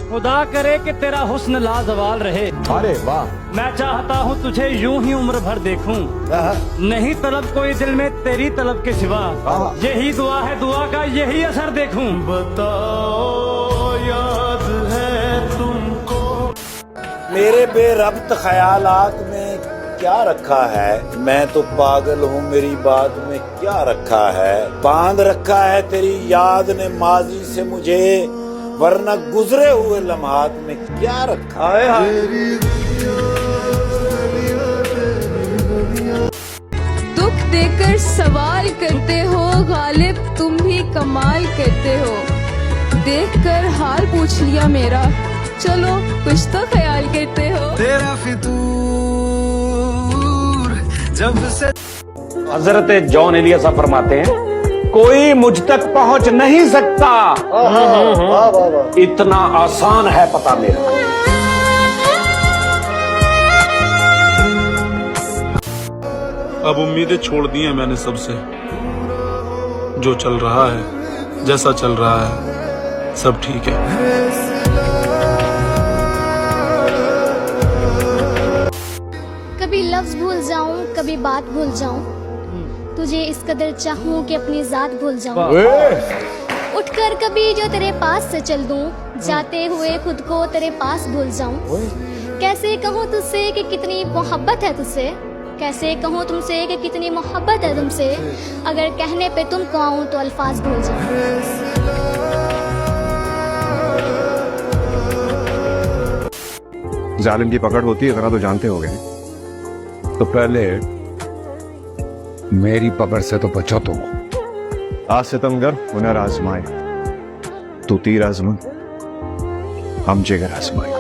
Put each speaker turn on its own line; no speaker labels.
खुदा करे कि तेरा हुस्न लाजवाल रहे।
अरे वाह।
मैं चाहता हूँ तुझे यूं ही उम्र भर देखूं, नहीं तलब कोई दिल में तेरी तलब के सिवा, यही दुआ है दुआ का यही असर देखूं। बताओ याद है तुमको
मेरे बेरब्त ख्यालात में क्या रखा है, मैं तो पागल हूँ मेरी बात में क्या रखा है। बांध रखा है तेरी याद ने माजी से मुझे, वरना गुजरे हुए लम्हात में क्या रखा है।
दुख देकर सवाल करते हो गालिब, तुम भी कमाल करते हो। देखकर हाल पूछ लिया मेरा, चलो कुछ तो ख्याल करते हो।
तेरा फितूर जब से
हजरत जॉन एलिया फरमाते हैं, कोई मुझ तक पहुंच नहीं सकता, इतना आसान है पता मेरा।
अब उम्मीदें छोड़ दी हैं मैंने सबसे, जो चल रहा है जैसा चल रहा है सब ठीक है।
कभी लफ्ज भूल जाऊं, कभी बात भूल जाऊं, तुझे इस कदर चाहूं कि अपनी जात भूल जाऊं। उठकर कभी जो तेरे पास से चल दूं, जाते हुए खुद को तेरे पास भूल जाऊं। कैसे कहूं तुझसे कि कितनी मोहब्बत है तुझसे, कैसे कहूं तुमसे कि कितनी मोहब्बत है तुमसे, अगर कहने पे तुमको आऊं तो अल्फाज भूल जाऊं।
जालिम की पकड़ होती है जरा तो जानते हो गए, तो पहले मेरी पकड़ से तो बचो तुम। आज सितमगर हुनर आजमाए, तू तीर आजमा, हम जिगर आजमाए।